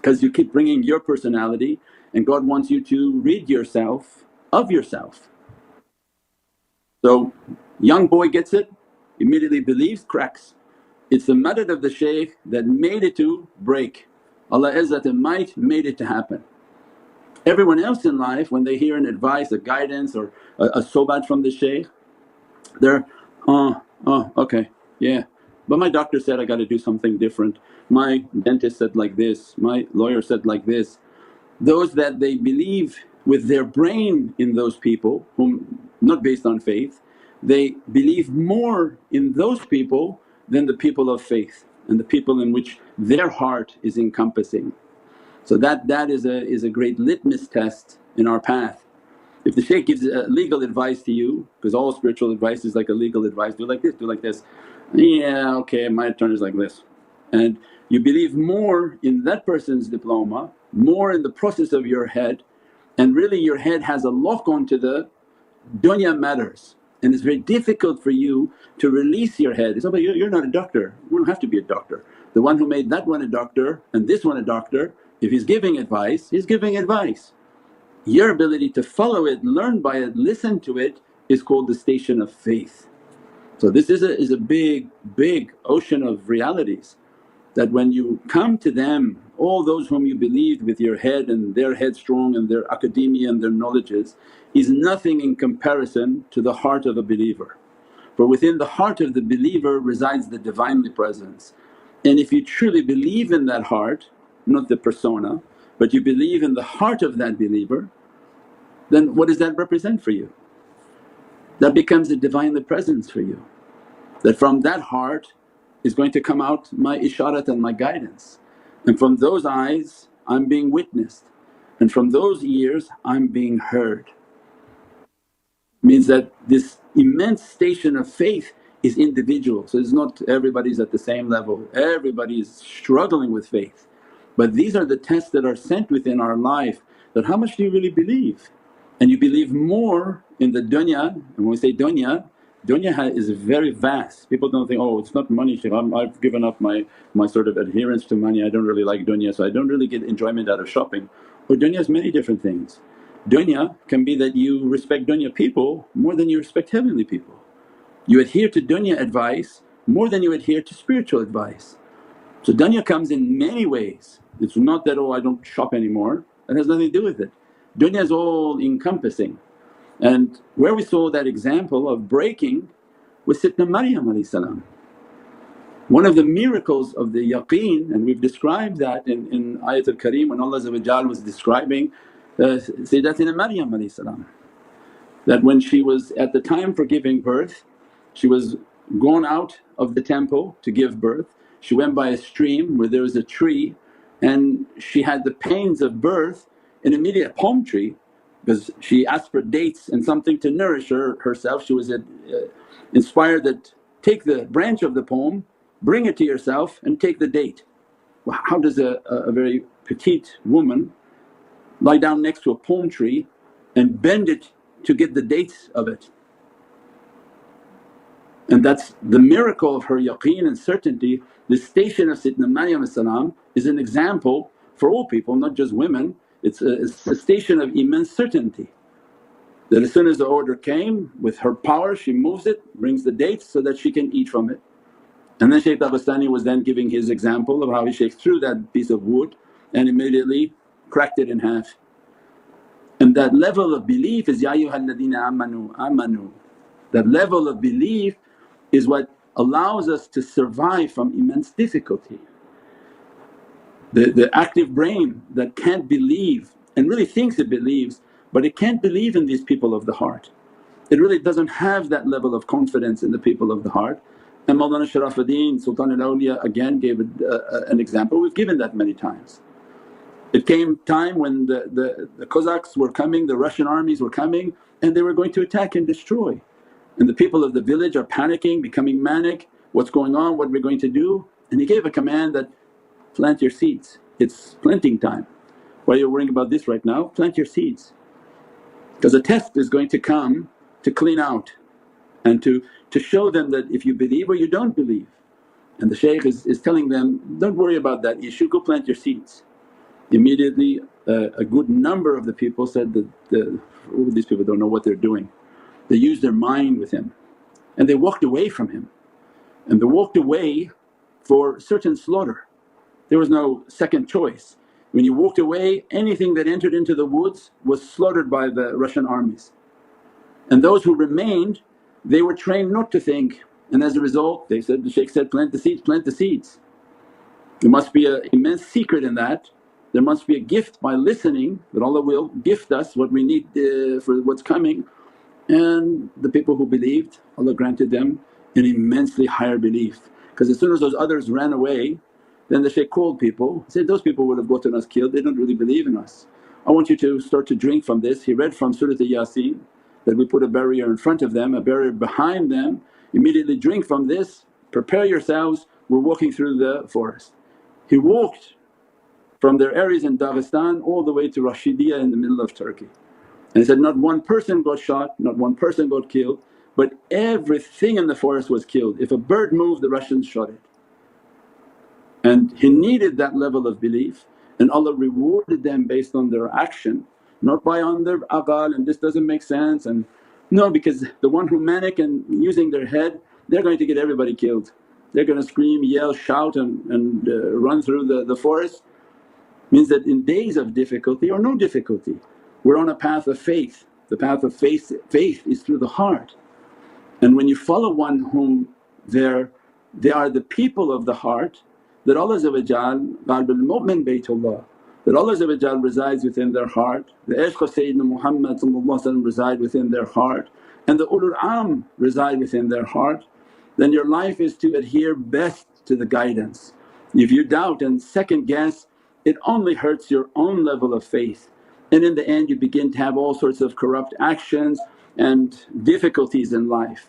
because you keep bringing your personality, and God wants you to rid yourself of yourself. So young boy gets it, immediately believes, cracks. It's the madad of the shaykh that made it to break. Allah Izzat and Might made it to happen. Everyone else in life when they hear an advice, a guidance or a sobat from the shaykh, they're, oh okay, yeah, but my doctor said I got to do something different, my dentist said like this, my lawyer said like this. Those that they believe with their brain in those people whom not based on faith, they believe more in those people than the people of faith and the people in which their heart is encompassing. So that is a great litmus test in our path. If the shaykh gives legal advice to you, because all spiritual advice is like a legal advice, do like this, do like this, yeah okay my turn is like this, and you believe more in that person's diploma, more in the process of your head, and really your head has a lock onto the dunya matters, and it's very difficult for you to release your head. It's not like you're not a doctor, you don't have to be a doctor. The one who made that one a doctor and this one a doctor, if he's giving advice, he's giving advice. Your ability to follow it, learn by it, listen to it is called the station of faith. So this is a big ocean of realities that when you come to them, all those whom you believed with your head and their headstrong and their academia and their knowledges is nothing in comparison to the heart of a believer. For within the heart of the believer resides the Divinely Presence, and if you truly believe in that heart, not the persona, but you believe in the heart of that believer, then what does that represent for you? That becomes a Divinely Presence for you, that from that heart is going to come out my isharat and my guidance, and from those eyes I'm being witnessed, and from those ears I'm being heard. Means that this immense station of faith is individual, so it's not everybody's at the same level, everybody is struggling with faith. But these are the tests that are sent within our life, that how much do you really believe? And you believe more in the dunya, and when we say dunya is very vast. People don't think, oh it's not money Shaykh, I've given up my sort of adherence to money, I don't really like dunya so I don't really get enjoyment out of shopping. Or dunya is many different things. Dunya can be that you respect dunya people more than you respect heavenly people. You adhere to dunya advice more than you adhere to spiritual advice. So dunya comes in many ways, it's not that, oh I don't shop anymore, that has nothing to do with it. Dunya is all encompassing. And where we saw that example of breaking was Sayyidina Maryam. One of the miracles of the yaqeen, and we've described that in Ayatul Kareem when Allah was describing Sayyidatina Maryam, that when she was at the time for giving birth, she was gone out of the temple to give birth. She went by a stream where there was a tree, and she had the pains of birth, an immediate palm tree, because she asked for dates and something to nourish herself. She was inspired that, take the branch of the palm, bring it to yourself and take the date. Well, how does a very petite woman lie down next to a palm tree and bend it to get the dates of it? And that's the miracle of her yaqeen and certainty. The station of Sayyidina Maryam is an example for all people, not just women. It's a station of immense certainty, that as soon as the order came, with her power she moves it, brings the dates so that she can eat from it. And then Shaykh Daghestsni was then giving his example of how he shaykh threw that piece of wood and immediately cracked it in half. And that level of belief is, Ya ayyuhalladhina amanu, amanu. That level of belief is what allows us to survive from immense difficulty. The active brain that can't believe and really thinks it believes, but it can't believe in these people of the heart. It really doesn't have that level of confidence in the people of the heart. And Mawlana Sharafuddin Sultan al-Awliya again gave an example, we've given that many times. It came time when the Cossacks were coming, the Russian armies were coming, and they were going to attack and destroy. And the people of the village are panicking, becoming manic, what's going on, what we're going to do? And he gave a command that, plant your seeds, it's planting time. Why are you worrying about this right now? Plant your seeds, because a test is going to come to clean out and to show them that if you believe or you don't believe. And the shaykh is telling them, don't worry about that issue, go plant your seeds. Immediately a good number of the people said that these people don't know what they're doing. They used their mind with him and they walked away from him, and they walked away for certain slaughter. There was no second choice. When you walked away, anything that entered into the woods was slaughtered by the Russian armies, and those who remained they were trained not to think, and as a result they said, the shaykh said, plant the seeds, plant the seeds. There must be an immense secret in that. There must be a gift by listening that Allah will gift us what we need for what's coming. And the people who believed, Allah granted them an immensely higher belief, because as soon as those others ran away, then the shaykh called people, said, those people would have gotten us killed, they don't really believe in us. I want you to start to drink from this. He read from Surah Yaqeen that we put a barrier in front of them, a barrier behind them, immediately drink from this, prepare yourselves, we're walking through the forest. He walked from their areas in Dagestan all the way to Rashidiyah in the middle of Turkey. And he said, not one person got shot, not one person got killed, but everything in the forest was killed. If a bird moved, the Russians shot it. And he needed that level of belief, and Allah rewarded them based on their action, not by on their aqal and this doesn't make sense. And no, because the one who manic and using their head, they're going to get everybody killed. They're going to scream, yell, shout and run through the forest. Means that in days of difficulty or no difficulty, we're on a path of faith. The path of faith is through the heart, and when you follow one whom they are the people of the heart, that Allah qalbul mu'min baytullah, that Allah resides within their heart, the ishq of Sayyidina Muhammad reside within their heart, and the ulul am reside within their heart, then your life is to adhere best to the guidance. If you doubt and second guess, it only hurts your own level of faith, and in the end you begin to have all sorts of corrupt actions and difficulties in life.